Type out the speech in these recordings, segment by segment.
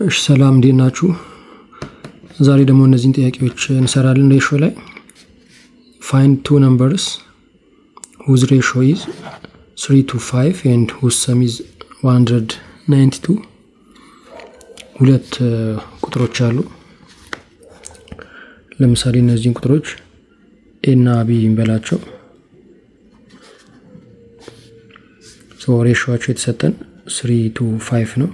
እሺ ሰላም እንዴት ናችሁ? ዛሬ ደግሞ እነዚህን ጥያቄዎች እንሰራለን። ሬሾ ላይ find two numbers whose ratio is 3 to 5 and whose sum is 192. ሁለት ቁጥሮች አሉ። ለምሳሌ እነዚህን ቁጥሮች a እና b እንበላቸው። ሬሾአቸው የተሰጠን 3 to 5 ነው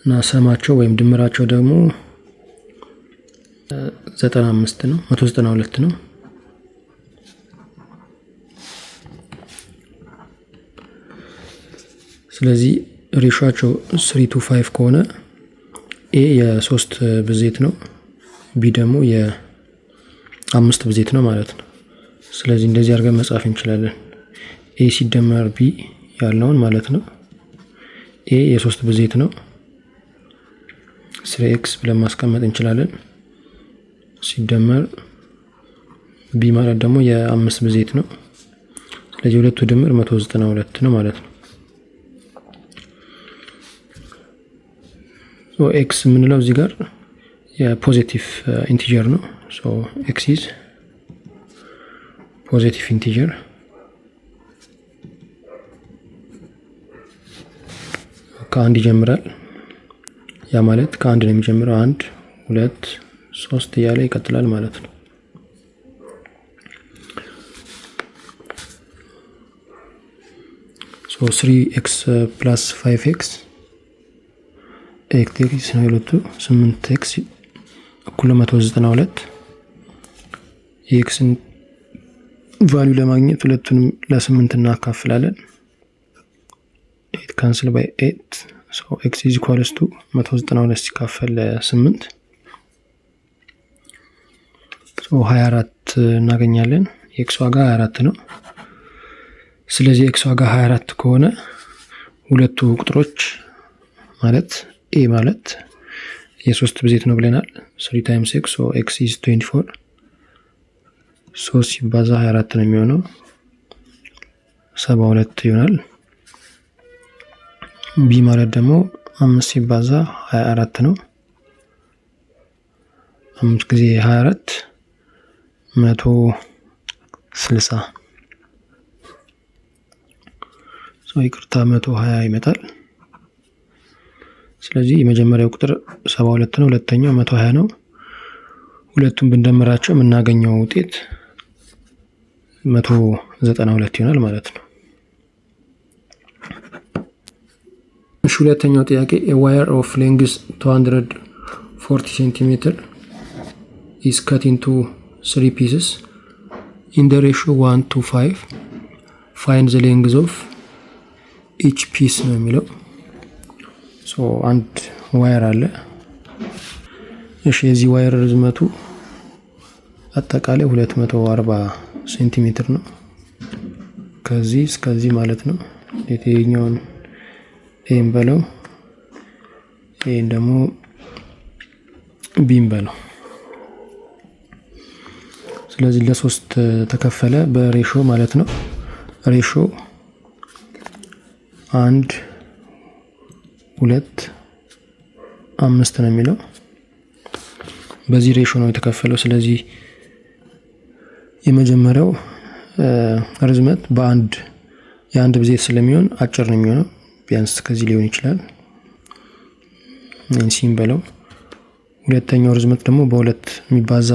እና ሰማቸው ወይም ድምራቸው ደግሞ 95 ነው 192 ነው። ስለዚህ ሬሾአቸው 3 to 5 ከሆነ a የ3 ብዜት ነው፣ b ደግሞ የ5 ብዜት ነው ማለት ነው። ስለዚህ እንደዚህ አድርገን መጻፍ እንችላለን። a ሲደመር b ያለውን ማለት ነው። a የ3 ብዜት ነው 3x ብለን ማስቀመጥ እንችላለን። ሲደመር b ማለት ደግሞ የ5 ብዜት ነው። ስለዚህ ሁለቱ ድምር 192 ነው ማለት ነው። x የምንለው እዚህ ጋር የፖዚቲቭ ኢንቲጀር ነው። x is ፖዚቲቭ ኢንቲጀር ከአንድ ይጀምራል። ያ ማለት ከአንድ ነው የሚጀምረው። 1 2 3 እያለ ይቀጥላል ማለት ነው። so 3x plus 5x x ነው ሁለቱ 8x እኩል 192 የxን ቫልዩ ለማግኘት ሁለቱንም ለ8 እናካፍላለን። 8 cancel by 8 so x is equals to 192 ሲካፈል ለ8 so 24 እናገኛለን። x ዋጋ 24 ነው። ስለዚህ x ዋጋ 24 ከሆነ ሁለቱ ቁጥሮች ማለት a ማለት የ3 ብዜት ነው ብለናል። 3 times x so x is 24 3 ሲባዛ 24 ነው የሚሆነው 72 ይሆናል። b ማለት ደግሞ 5 ሲባዛ 24 ነው። 5 ጊዜ 24 160 ይቅርታ 120 ይመጣል። ስለዚህ የመጀመሪያው ቁጥር 72 ነው፣ ሁለተኛው 120 ነው። ሁለቱም ብንደምራቸው የምናገኘው ውጤት 192 ይሆናል ማለት ነው። እሺ ሁለተኛው ጥያቄ a wire of length 240 cm is cut into 3 pieces in the ratio 1 to 5. find the length of each piece ነው የሚለው። አንድ ዋየር አለ። እሺ የዚህ ዋየር ርዝመቱ አጠቃላይ 240 ሴንቲሜትር ነው። ከዚህ እስከዚህ ማለት ነው። የትኛውን ኤም በለው ኤን ደግሞ ቢም በለው። ስለዚህ ለሶስት ተከፈለ በሬሾ ማለት ነው። ሬሾ 1 2 5 ነው የሚለው። በዚህ ሬሾ ነው የተከፈለው። ስለዚህ የመጀመሪያው ርዝመት የአንድ ብዜት ስለሚሆን አጭር ነው የሚሆነው። ቢያንስ ከዚህ ሊሆን ይችላል ሲም በለው። ሁለተኛው ርዝመት ደግሞ በሁለት የሚባዛ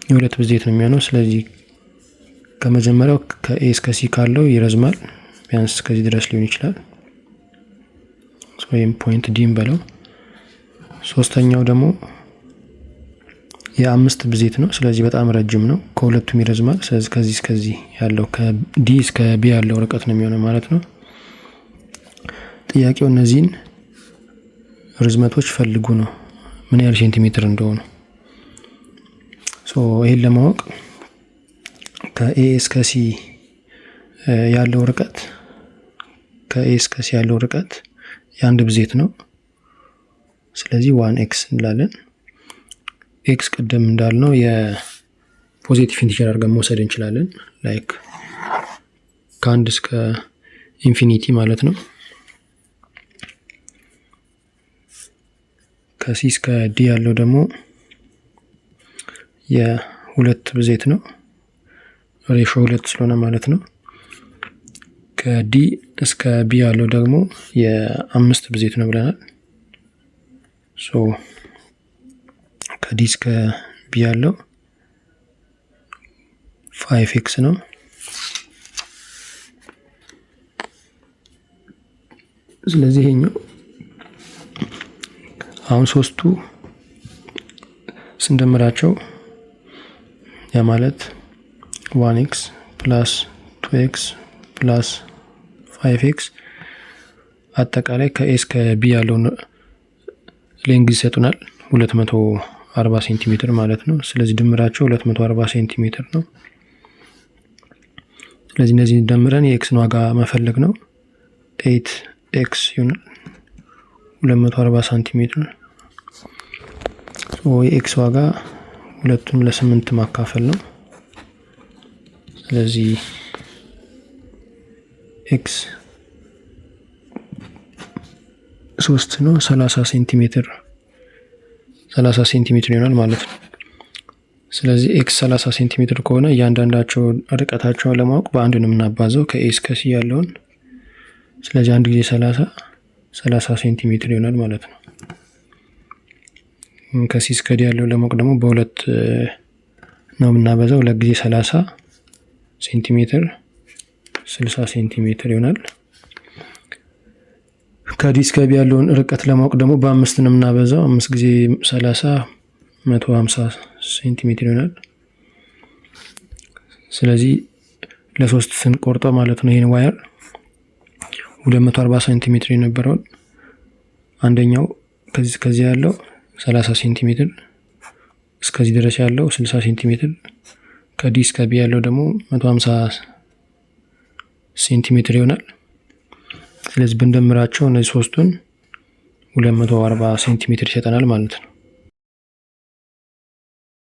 የሁለት ብዜት ነው የሚሆነው። ስለዚህ ከመጀመሪያው ከኤ እስከ ሲ ካለው ይረዝማል። ቢያንስ ከዚህ ድረስ ሊሆን ይችላል ወይም ፖይንት ዲም በለው። ሶስተኛው ደግሞ የ5 ብዜት ነው። ስለዚህ በጣም ረጅም ነው፣ ከሁለቱም ይረዝማል። ስለዚህ ከዚህ እስከዚህ ያለው ከዲ እስከ ቢ ያለው ርቀት ነው የሚሆነው ማለት ነው። ጥያቄው እነዚህን ርዝመቶች ፈልጉ ነው፣ ምን ያህል ሴንቲሜትር እንደሆኑ። ይሄን ለማወቅ ከኤ እስከ ሲ ያለው ርቀት የአንድ ብዜት ነው። ስለዚህ 1x እንላለን። x ቀደም እንዳልነው የፖዚቲቭ ኢንቲጀር አድርገን መውሰድ እንችላለን። ላይክ ከአንድ እስከ ኢንፊኒቲ ማለት ነው። ከሲ እስከ ዲ ያለው ደግሞ የሁለት ብዜት ነው። ሬሾ 2 ስለሆነ ማለት ነው። ከዲ እስከ ቢ ያለው ደግሞ የአምስት ብዜት ነው ብለናል። ሶ ከዲ እስከ ቢ ያለው 5x ነው። ስለዚህ ይሄኛው አሁን ሶስቱ ስንደምራቸው ያ ማለት 1x ፕላስ 2x ፕላስ 5x አጠቃላይ ከኤ እስከ ቢ ያለውን ሌንግዝ ይሰጡናል 240 ሴንቲሜትር ማለት ነው። ስለዚህ ድምራቸው 240 ሴንቲሜትር ነው። ስለዚህ እነዚህ ደምረን የኤክስን ዋጋ መፈለግ ነው። 8x ይሆናል 240 ሴንቲሜትር። የኤክስ ዋጋ ሁለቱን ለ8 ማካፈል ነው። ስለዚህ ኤክስ 3 ነው 30 ሴንቲሜትር ይሆናል ማለት ነው። ስለዚህ ኤክስ 30 ሴንቲሜትር ከሆነ እያንዳንዳቸው ርቀታቸውን ለማወቅ በአንድ ነው የምናባዛው ከኤ እስከ ሲ ያለውን። ስለዚህ አንድ ጊዜ 30 ሴንቲሜትር ይሆናል ማለት ነው። ከሲ እስከ ዲ ያለው ለማወቅ ደግሞ በሁለት ነው የምናበዛው። ሁለት ጊዜ 30 ሴንቲሜትር 60 ሴንቲሜትር ይሆናል። ከዲ እስከ ቢ ያለውን ርቀት ለማወቅ ደግሞ በአምስት ነው የምናበዛው። 5 ጊዜ 30 150 ሴንቲሜትር ይሆናል። ስለዚህ ለሶስት ስንቆርጠው ማለት ነው ይሄን ዋየር 240 ሴንቲሜትር የነበረውን አንደኛው ከዚህ ያለው 30 ሴንቲሜትር እስከዚህ ድረስ ያለው 60 ሴንቲሜትር ከዲ እስከ ቢ ያለው ደግሞ 150 ሴንቲሜትር ይሆናል። ስለዚህ ብንደምራቸው እነዚህ ሶስቱን 240 ሴንቲሜትር ይሰጠናል ማለት ነው።